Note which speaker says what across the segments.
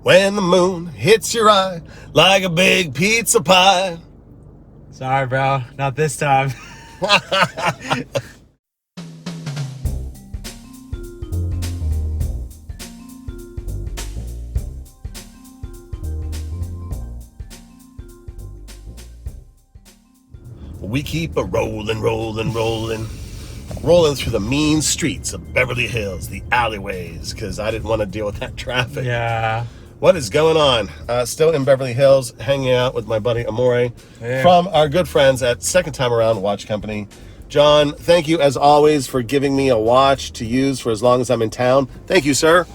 Speaker 1: when the moon hits your eye like a big pizza pie.
Speaker 2: Sorry, bro. Not this time.
Speaker 1: We keep a rolling through the mean streets of Beverly Hills, the alleyways, because I didn't want to deal with that traffic.
Speaker 2: Yeah.
Speaker 1: What is going on? Still in Beverly Hills, hanging out with my buddy Amore from our good friends at Second Time Around Watch Company. John, thank you as always for giving me a watch to use for as long as I'm in town. Thank you, sir.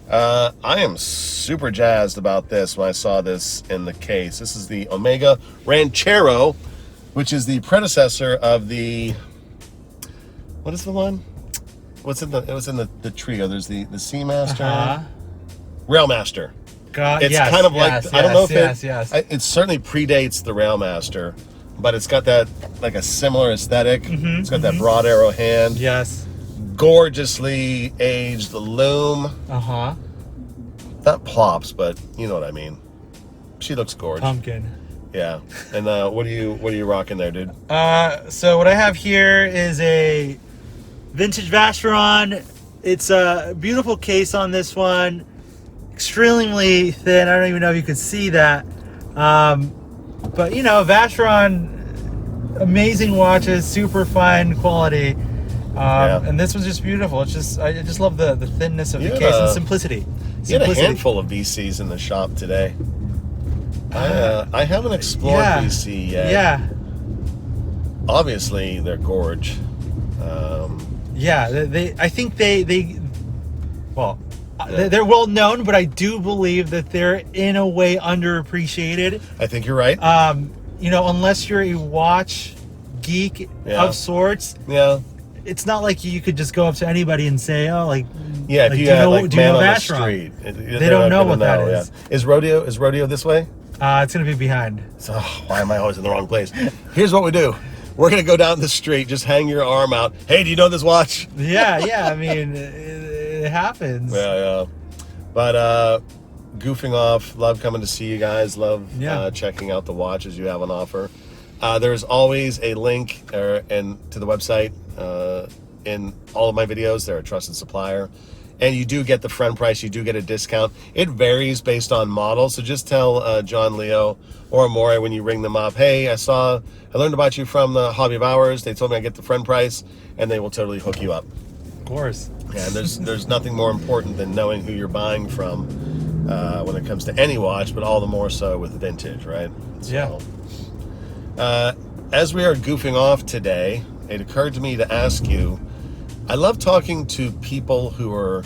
Speaker 1: I am super jazzed about this when I saw this in the case. This is the Omega Ranchero, which is the predecessor of the, what is the one? What's in the, it was in the trio. There's the Seamaster, Railmaster.
Speaker 2: God,
Speaker 1: it's kind of like, I don't know if it certainly predates the Railmaster, but it's got that, like a similar aesthetic. It's got that broad arrow hand.
Speaker 2: Yes.
Speaker 1: Gorgeously aged loom. Not plops, but you know what I mean. She looks gorgeous.
Speaker 2: Pumpkin.
Speaker 1: Yeah. And what are you rocking there, dude?
Speaker 2: So what I have here is a vintage Vacheron. It's a beautiful case on this one. Extremely thin. I don't even know if you could see that. But you know, Vacheron, amazing watches, super fine quality. And this was just beautiful. It's just, I just love the thinness of the case and simplicity.
Speaker 1: You had a handful of VCs in the shop today. I haven't explored VC yet.
Speaker 2: Yeah.
Speaker 1: Obviously, they're gorge.
Speaker 2: I think they're well known, but I do believe that they're in a way underappreciated.
Speaker 1: I think you're right.
Speaker 2: You know, unless you're a watch geek of sorts.
Speaker 1: Yeah.
Speaker 2: It's not like you could just go up to anybody and say, "Oh, like,
Speaker 1: if you had like man on the street,
Speaker 2: they don't know what that is."
Speaker 1: Yeah. Is rodeo this way?
Speaker 2: It's gonna be behind.
Speaker 1: So why am I always in the wrong place? Here's what we do. We're gonna go down the street. Just hang your arm out. Hey, do you know this watch?
Speaker 2: Yeah. I mean, it happens.
Speaker 1: Yeah. But goofing off. Love coming to see you guys. Love checking out the watches you have on offer. There's always a link to the website in all of my videos. They're a trusted supplier. And you do get the friend price. You do get a discount. It varies based on model. So just tell John, Leo, or Amore when you ring them up, hey, I learned about you from the Hobby of Hours. They told me I get the friend price, and they will totally hook you up.
Speaker 2: Of course.
Speaker 1: Yeah, and there's nothing more important than knowing who you're buying from when it comes to any watch, but all the more so with vintage, right? So, as we are goofing off today, it occurred to me to ask you, I love talking to people who are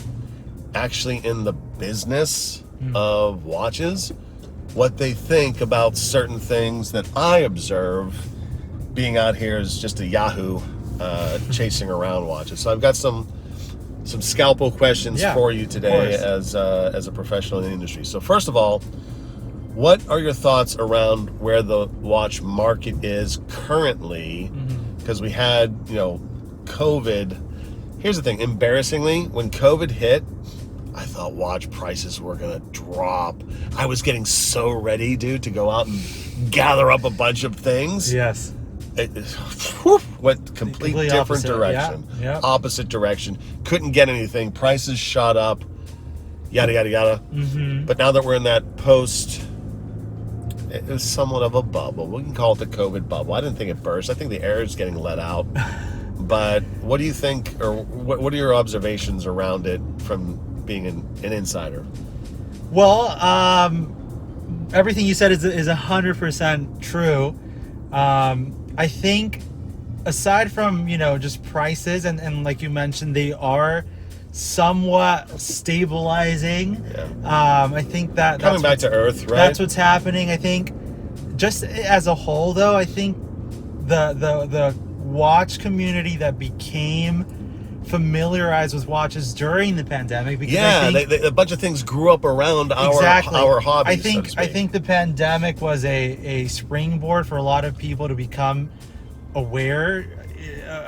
Speaker 1: actually in the business of watches, what they think about certain things that I observe being out here as just a yahoo chasing around watches. So I've got some scalpel questions for you today as a professional in the industry. So first of all, what are your thoughts around where the watch market is currently? Because we had, COVID. Here's the thing, embarrassingly, when COVID hit, I thought watch prices were going to drop. I was getting so ready, dude, to go out and gather up a bunch of things.
Speaker 2: Yes.
Speaker 1: It went completely different direction.
Speaker 2: Yeah.
Speaker 1: Opposite direction. Couldn't get anything. Prices shot up. Yada, yada, yada. But now that we're in that it was somewhat of a bubble. We can call it the COVID bubble. I didn't think it burst. I think the air is getting let out. But what do you think, or what are your observations around it from being an insider?
Speaker 2: Well, everything you said is 100% true. I think aside from, just prices and like you mentioned, they are somewhat stabilizing. I think that's
Speaker 1: coming back to earth, right?
Speaker 2: That's what's happening. I think just as a whole, though, I think the watch community that became familiarized with watches during the pandemic, because I think
Speaker 1: a bunch of things grew up around our hobby.
Speaker 2: I think the pandemic was a springboard for a lot of people to become aware,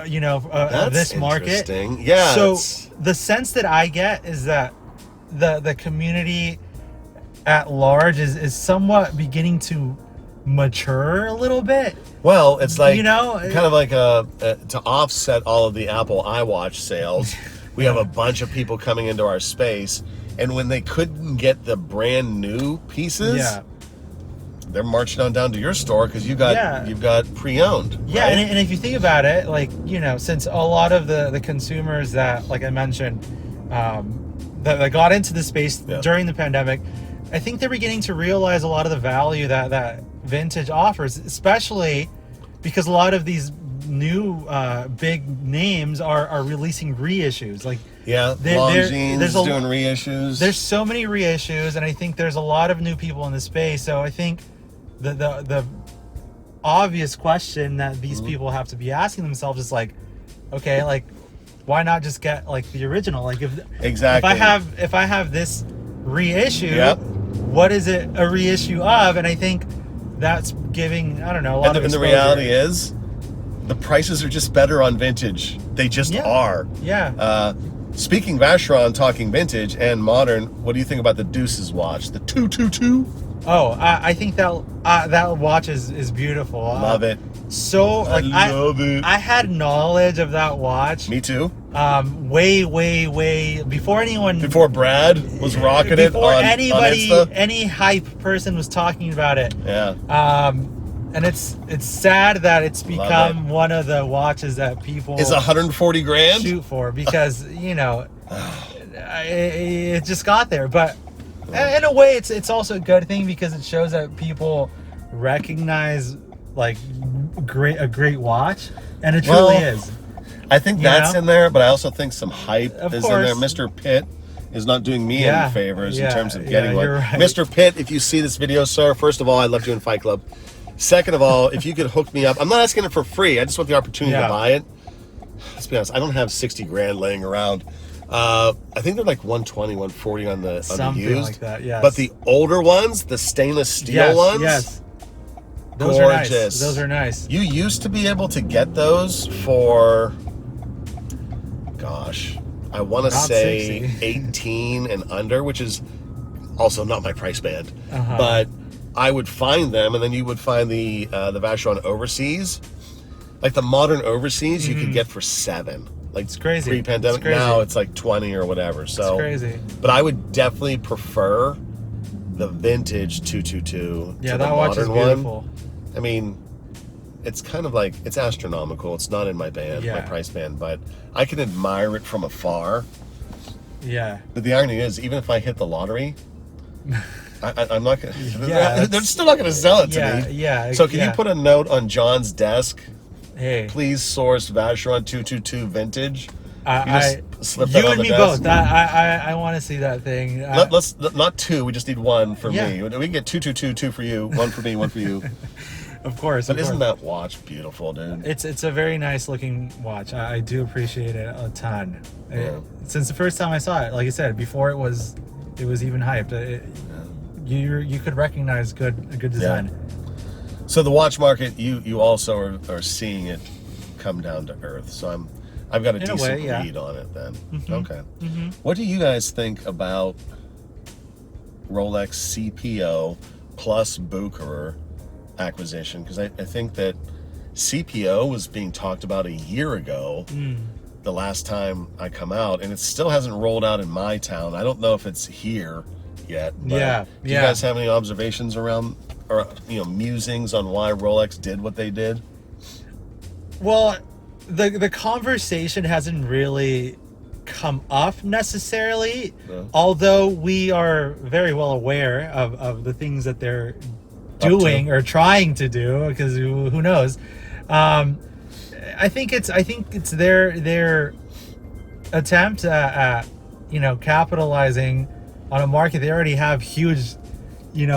Speaker 2: of this market.
Speaker 1: Yeah.
Speaker 2: So the sense that I get is that the community at large is somewhat beginning to mature a little bit.
Speaker 1: Well, it's like,
Speaker 2: You know,
Speaker 1: kind of like to offset all of the Apple iWatch sales, we have a bunch of people coming into our space, and when they couldn't get the brand new pieces,
Speaker 2: yeah.
Speaker 1: they're marching on down to your store because you've got pre-owned.
Speaker 2: Yeah,
Speaker 1: right?
Speaker 2: and if you think about it, like, you know, since a lot of the consumers that, like I mentioned, that got into the space during the pandemic, I think they're beginning to realize a lot of the value that vintage offers, especially because a lot of these new big names are releasing reissues. Like,
Speaker 1: Longines doing reissues.
Speaker 2: There's so many reissues, and I think there's a lot of new people in the space. So I think the obvious question that these people have to be asking themselves is like, okay, like, why not just get like the original? Like, if I have this reissue, what is it a reissue of? And I think that's giving, I don't know, a lot of exposure.
Speaker 1: And the reality is, the prices are just better on vintage. They just are.
Speaker 2: Yeah.
Speaker 1: Speaking Vacheron, talking vintage and modern, what do you think about the Deuces watch? The 222?
Speaker 2: Oh, I think that watch is beautiful.
Speaker 1: Love it.
Speaker 2: So, like,
Speaker 1: I love it.
Speaker 2: I had knowledge of that watch.
Speaker 1: Me too.
Speaker 2: Way before anyone.
Speaker 1: Before Brad was rocking it. Before
Speaker 2: anybody,
Speaker 1: on Insta.
Speaker 2: any hype person was talking about it.
Speaker 1: Yeah.
Speaker 2: And it's sad that it's become one of the watches that people
Speaker 1: is 140 grand
Speaker 2: shoot for, because you know it just got there. But in a way, it's also a good thing because it shows that people recognize like a great watch, and it truly is.
Speaker 1: I think that's in there, but I also think some hype is in there.
Speaker 2: course.
Speaker 1: Mr. Pitt is not doing me any favors in terms of getting one.
Speaker 2: Right.
Speaker 1: Mr. Pitt, if you see this video, sir, first of all, I love you in Fight Club. Second of all, if you could hook me up, I'm not asking it for free. I just want the opportunity to buy it. Let's be honest, I don't have 60 grand laying around. I think they're like 120, 140 on the used.
Speaker 2: Like that, yes.
Speaker 1: But the older ones, the stainless steel ones,
Speaker 2: those
Speaker 1: gorgeous.
Speaker 2: are nice. Those are nice.
Speaker 1: You used to be able to get those for, gosh, I want to say
Speaker 2: 60.
Speaker 1: 18 and under, which is also not my price band. But I would find them, and then you would find the Vacheron Overseas. Like the modern Overseas, you could get for $7. Like,
Speaker 2: it's crazy.
Speaker 1: Pre-pandemic, now it's like 20 or whatever. So
Speaker 2: it's crazy.
Speaker 1: But I would definitely prefer the vintage 222 to the
Speaker 2: that watch is
Speaker 1: modern
Speaker 2: beautiful.
Speaker 1: one. I mean, it's kind of like, it's astronomical. It's not in my band, my price band, but I can admire it from afar.
Speaker 2: Yeah.
Speaker 1: But the irony is, even if I hit the lottery, I'm not gonna. They're still not gonna sell it to me.
Speaker 2: Yeah.
Speaker 1: So can you put a note on John's desk?
Speaker 2: Hey,
Speaker 1: please source Vacheron 222 vintage. Slip that
Speaker 2: you
Speaker 1: on
Speaker 2: and
Speaker 1: the
Speaker 2: me
Speaker 1: desk.
Speaker 2: both. I want to see that thing.
Speaker 1: Let's not two. We just need one for me. We can get 222, two for you, one for me, one for you.
Speaker 2: Of course.
Speaker 1: But isn't that watch beautiful, dude?
Speaker 2: It's a very nice looking watch. I do appreciate it a ton. Since the first time I saw it, like I said, before it was even hyped. You could recognize a good design.
Speaker 1: Yeah. So the watch market, you also are seeing it come down to earth. So I've got a decent read on it then. Okay. What do you guys think about Rolex CPO plus Bucherer acquisition? Because I think that CPO was being talked about a year ago, the last time I come out, and it still hasn't rolled out in my town. I don't know if it's here yet. But do you guys have any observations around, or musings on why Rolex did what they did?
Speaker 2: Well, the conversation hasn't really come up necessarily, although we are very well aware of the things that they're doing or trying to do, because who knows. I think it's their attempt at capitalizing on a market they already have huge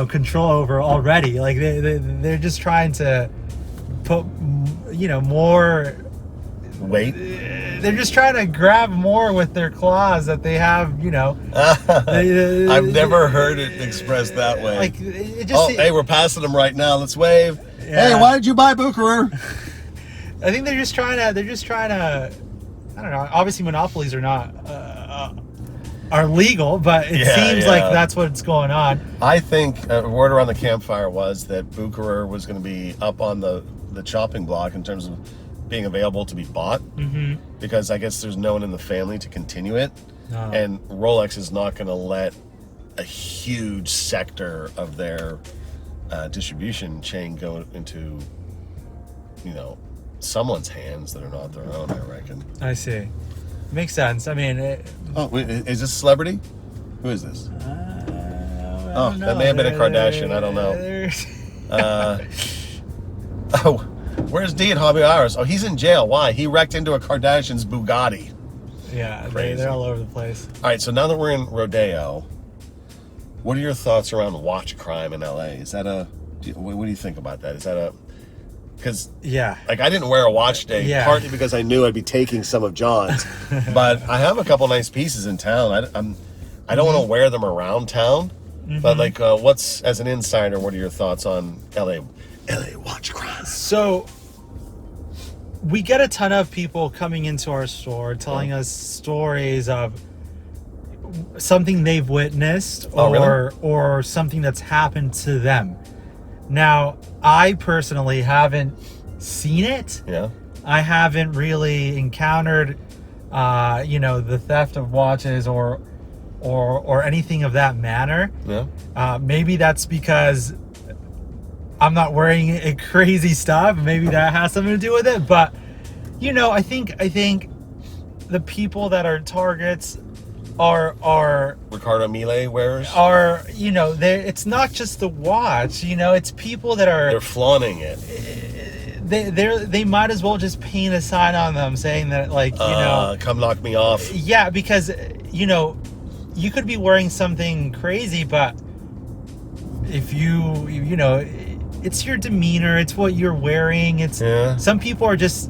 Speaker 2: control over already. Like they're just trying to put more
Speaker 1: weight.
Speaker 2: They're just trying to grab more with their claws that they have.
Speaker 1: I've never heard it expressed that way.
Speaker 2: Like it just.
Speaker 1: Hey, we're passing them right now. Let's wave. Hey, why did you buy Bucherer?
Speaker 2: I think they're just trying to. I don't know. Obviously, monopolies are not are legal, but it seems like that's what's going on.
Speaker 1: I think word around the campfire was that Bucherer was going to be up on the chopping block in terms of being available to be bought, because I guess there's no one in the family to continue it, and Rolex is not going to let a huge sector of their distribution chain go into, someone's hands that are not their own, I reckon.
Speaker 2: I see. Makes sense. I mean...
Speaker 1: wait, is this a celebrity? Who is this? That may have been a Kardashian. I don't know. Where's D at Hobby Hours? Oh, he's in jail. Why? He wrecked into a Kardashian's Bugatti.
Speaker 2: Yeah, they're all over the place.
Speaker 1: All right, so now that we're in Rodeo, what are your thoughts around watch crime in LA? Is that what do you think about that? Is that because I didn't wear a watch today, partly because I knew I'd be taking some of John's, but I have a couple nice pieces in town. I don't want to wear them around town, but what's, as an insider, what are your thoughts on LA watch crime?
Speaker 2: So we get a ton of people coming into our store telling us stories of something they've witnessed or something that's happened to them. Now, I personally haven't seen it. Yeah. I haven't really encountered, the theft of watches or anything of that manner. Yeah. Maybe that's because I'm not wearing crazy stuff. Maybe that has something to do with it. But, I think the people that are targets are
Speaker 1: Ricardo Millet wearers
Speaker 2: it's not just the watch, it's people that are,
Speaker 1: they're flaunting it.
Speaker 2: They might as well just paint a sign on them saying that
Speaker 1: come knock me off.
Speaker 2: Yeah, because you could be wearing something crazy, but if it's your demeanor, it's what you're wearing. Some people are just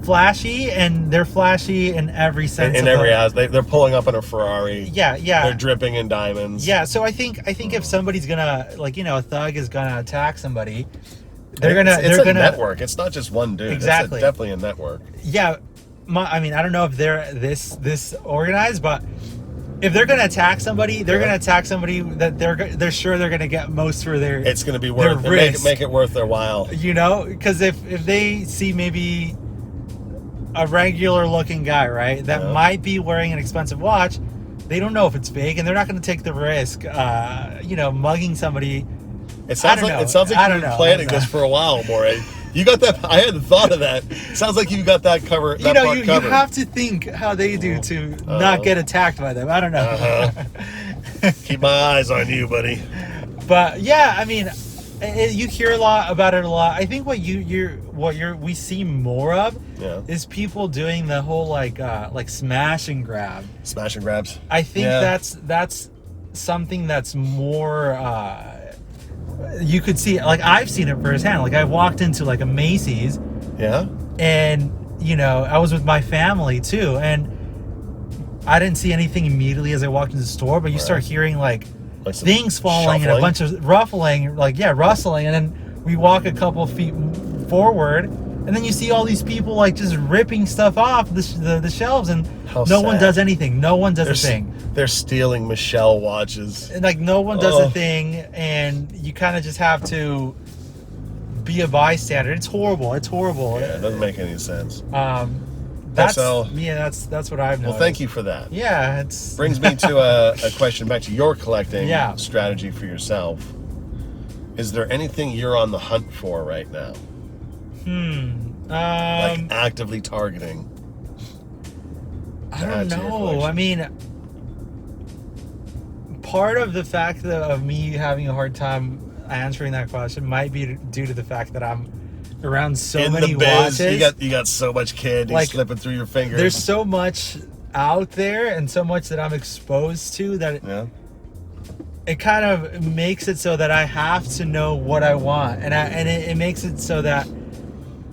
Speaker 2: flashy, and they're flashy in every sense.
Speaker 1: In every aspect, they're pulling up in a Ferrari.
Speaker 2: Yeah.
Speaker 1: They're dripping in diamonds.
Speaker 2: Yeah, so I think if somebody's gonna a thug is gonna attack somebody, they're gonna
Speaker 1: network. It's not just one dude.
Speaker 2: Exactly.
Speaker 1: It's definitely a network.
Speaker 2: Yeah, I don't know if they're this organized, but if they're gonna attack somebody, they're gonna attack somebody that they're sure they're gonna get most for their.
Speaker 1: It's gonna be worth make it worth their while.
Speaker 2: Because if they see maybe a regular looking guy, right, that might be wearing an expensive watch, they don't know if it's fake, and they're not going to take the risk, mugging somebody.
Speaker 1: It sounds like you've been planning this for a while, Amore. You got that? I hadn't thought of that. Sounds like you got that covered. You
Speaker 2: have to think how they do to not get attacked by them. I don't know.
Speaker 1: Keep my eyes on you, buddy.
Speaker 2: But yeah, you hear about it a lot. I think what we see more of is people doing the whole like smash and grab.
Speaker 1: Smash and grabs.
Speaker 2: I think that's something that's more you could see. Like, I've seen it firsthand. Like, I walked into like a Macy's. Yeah. And I was with my family too, and I didn't see anything immediately as I walked into the store, but you start hearing like things falling and a bunch of rustling, and then we walk a couple feet forward, and then you see all these people like just ripping stuff off the shelves, and no one does anything. No one does a thing.
Speaker 1: They're stealing Michelle watches.
Speaker 2: And no one does a thing, and you kind of just have to be a bystander. It's horrible. Yeah,
Speaker 1: it doesn't make any sense.
Speaker 2: That's what I've noticed.
Speaker 1: Well, thank you for that.
Speaker 2: Yeah,
Speaker 1: brings me to a question back to your collecting strategy for yourself. Is there anything you're on the hunt for right now? Like actively targeting?
Speaker 2: I don't know. Part of the fact of me having a hard time answering that question might be due to the fact that I'm around so many watches.
Speaker 1: You got so much candy slipping through your fingers.
Speaker 2: There's so much out there and so much that I'm exposed to that it kind of makes it so that I have to know what I want, and it makes it so that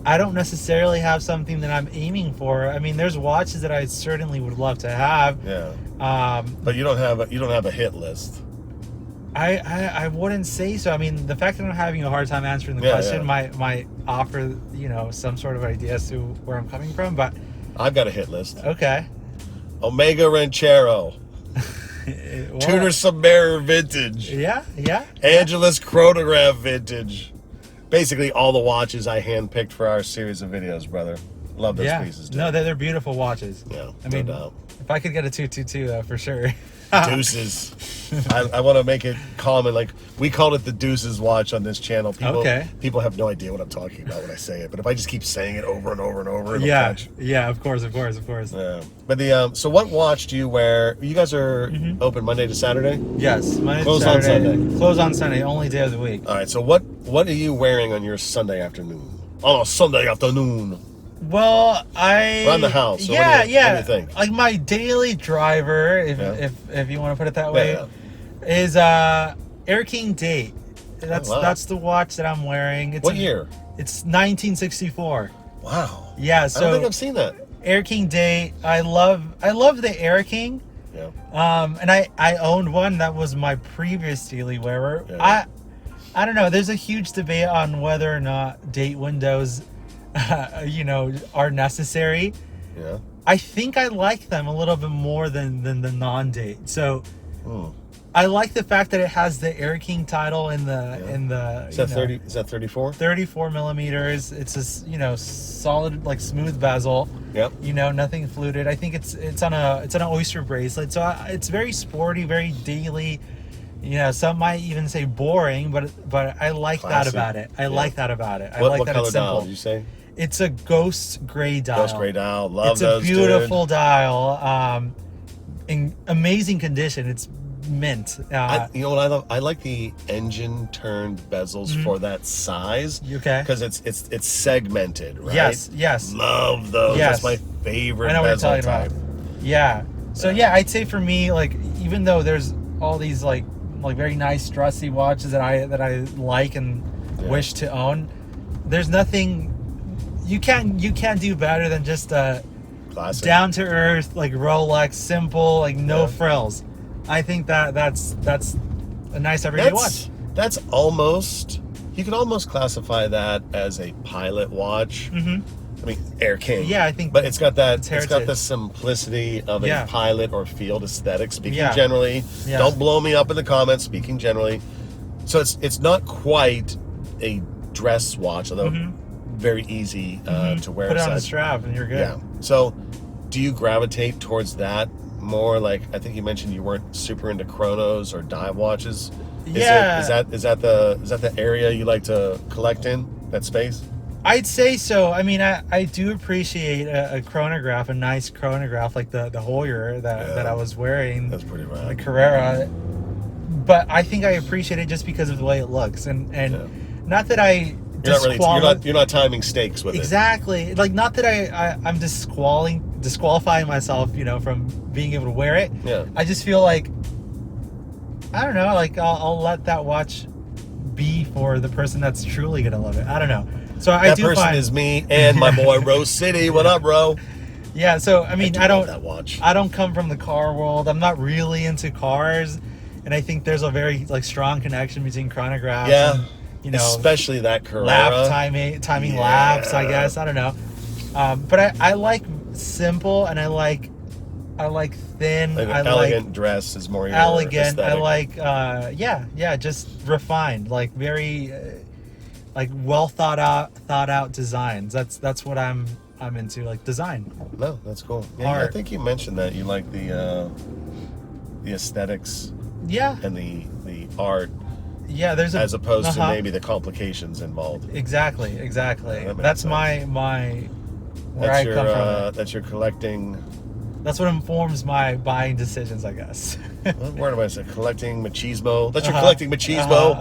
Speaker 2: I don't necessarily have something that I'm aiming for. There's watches that I certainly would love to have. Yeah.
Speaker 1: But you don't have a hit list.
Speaker 2: I wouldn't say so. The fact that I'm having a hard time answering the question might offer, some sort of idea as to where I'm coming from, but
Speaker 1: I've got a hit list.
Speaker 2: Okay.
Speaker 1: Omega Ranchero. Tudor Submariner vintage.
Speaker 2: Yeah, yeah.
Speaker 1: Angelus chronograph vintage. Basically all the watches I handpicked for our series of videos, brother. Love those pieces, dude.
Speaker 2: No, they're beautiful watches.
Speaker 1: Yeah,
Speaker 2: I mean,
Speaker 1: no doubt.
Speaker 2: if I could get a 222, for sure.
Speaker 1: Deuces. I want to make it common. Like, we called it the Deuces watch on this channel. People have no idea what I'm talking about when I say it. But if I just keep saying it over and over and over, it'll catch.
Speaker 2: Yeah, of course.
Speaker 1: Yeah. But so what watch do you wear? You guys are open Monday to Saturday?
Speaker 2: Yes, Monday
Speaker 1: Close
Speaker 2: to Saturday.
Speaker 1: on Sunday.
Speaker 2: Close on Sunday, only day of the week.
Speaker 1: All right, so what are you wearing on your Sunday afternoon? On a Sunday afternoon.
Speaker 2: Well,
Speaker 1: around the house. So
Speaker 2: yeah.
Speaker 1: what do you think?
Speaker 2: Like my daily driver, if you want to put it that way, is Air King Date. That's the watch that I'm wearing.
Speaker 1: What year?
Speaker 2: It's 1964.
Speaker 1: Wow.
Speaker 2: Yeah. So
Speaker 1: I don't think I've seen that.
Speaker 2: Air King Date. I love the Air King.
Speaker 1: Yeah.
Speaker 2: And I owned one that was my previous daily wearer.
Speaker 1: Yeah.
Speaker 2: I don't know. There's a huge debate on whether or not date windows are necessary.
Speaker 1: Yeah.
Speaker 2: I think I like them a little bit more than the non-date. So I like the fact that it has the Air King title in the
Speaker 1: Is that 30? Is that 34?
Speaker 2: 34 millimeters. It's a solid, like, smooth bezel.
Speaker 1: Yep.
Speaker 2: Nothing fluted. I think it's on an oyster bracelet. So it's very sporty, very daily. Some might even say boring, but I like
Speaker 1: Classic.
Speaker 2: that about it. I like that about it. I
Speaker 1: What
Speaker 2: like that
Speaker 1: color
Speaker 2: it's simple.
Speaker 1: dial did you say?
Speaker 2: It's a ghost gray dial.
Speaker 1: Ghost gray dial. Love those,
Speaker 2: It's a beautiful dial. In amazing condition. It's mint.
Speaker 1: You know what I love? I like the engine turned bezels for that size.
Speaker 2: Okay.
Speaker 1: Because it's segmented, right?
Speaker 2: Yes.
Speaker 1: Love those.
Speaker 2: Yes.
Speaker 1: That's my favorite
Speaker 2: I know what you're
Speaker 1: bezel
Speaker 2: talking
Speaker 1: type.
Speaker 2: about. Yeah. So I'd say for me, like, even though there's all these like very nice dressy watches that I like and wish to own, there's nothing you can't do better than just a
Speaker 1: Classic.
Speaker 2: down to earth, like, Rolex, simple, like, no frills. I think that's a nice everyday watch.
Speaker 1: That's almost, you can almost classify that as a pilot watch. I mean, Air King.
Speaker 2: Yeah, I think.
Speaker 1: But it's got that.
Speaker 2: It's
Speaker 1: It's got the simplicity of a pilot or field aesthetic. Speaking generally, don't blow me up in the comments. Speaking generally, so it's not quite a dress watch, although very easy to wear.
Speaker 2: Put it on a strap and you're good.
Speaker 1: Yeah. So, do you gravitate towards that more? Like, I think you mentioned you weren't super into chronos or dive watches. Is that the area you like to collect in, that space?
Speaker 2: I'd say so. I mean, I do appreciate a chronograph, a nice chronograph like the Hoyer that I was wearing.
Speaker 1: That's pretty rad.
Speaker 2: The Carrera. But I think I appreciate it just because of the way it looks, and not that I.
Speaker 1: You're not timing stakes with it.
Speaker 2: Exactly. Like, not that I'm disqualifying myself, from being able to wear it.
Speaker 1: Yeah.
Speaker 2: I just feel like, I don't know, like, I'll let that watch be for the person that's truly gonna love it. I don't know. So
Speaker 1: that person is me and my boy Rose City. What up, bro?
Speaker 2: Yeah. So I mean, I
Speaker 1: love that watch.
Speaker 2: I don't come from the car world. I'm not really into cars, and I think there's a very strong connection between chronographs.
Speaker 1: Yeah.
Speaker 2: And,
Speaker 1: especially that Carrera.
Speaker 2: Lap timing laps. I guess, I don't know. But I like simple, and I like thin.
Speaker 1: Like an elegant dress is more your
Speaker 2: elegant.
Speaker 1: aesthetic.
Speaker 2: I like just refined, like very like well thought out designs. That's what I'm into, like design.
Speaker 1: No, that's cool. Yeah, I think you mentioned that you like the aesthetics.
Speaker 2: Yeah.
Speaker 1: And the art.
Speaker 2: Yeah, there's
Speaker 1: as opposed to maybe the complications involved.
Speaker 2: Exactly. That's my where
Speaker 1: that's
Speaker 2: I come from.
Speaker 1: That's your collecting.
Speaker 2: That's what informs my buying decisions, I guess.
Speaker 1: What word am I saying? Collecting machismo. That's your collecting machismo.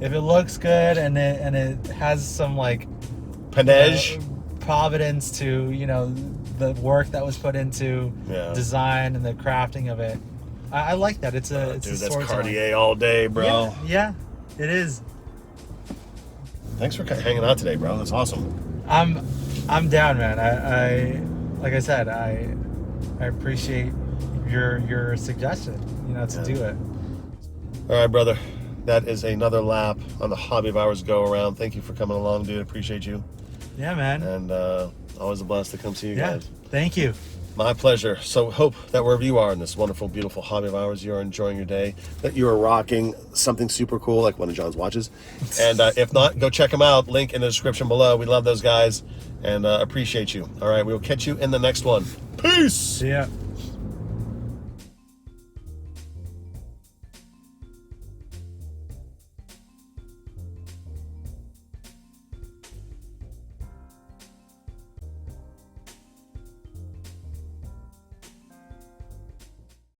Speaker 2: If it looks good and it has some like
Speaker 1: panache,
Speaker 2: providence to the work that was put into design and the crafting of it, I like that. It's a
Speaker 1: dude. That's Cartier all day, bro.
Speaker 2: Yeah, it is.
Speaker 1: Thanks for hanging out today, bro. That's awesome.
Speaker 2: I'm down, man. I like I said, I appreciate your suggestion, to do it.
Speaker 1: All right, brother. That is another lap on the Hobby of Hours go around. Thank you for coming along, dude. Appreciate you.
Speaker 2: Yeah, man.
Speaker 1: And always a blast to come see you guys.
Speaker 2: Thank you.
Speaker 1: My pleasure. So hope that wherever you are in this wonderful, beautiful hobby of ours, you're enjoying your day, that you are rocking something super cool like one of John's watches. And if not, go check them out. Link in the description below. We love those guys and appreciate you. All right, we will catch you in the next one. Peace!
Speaker 2: See ya.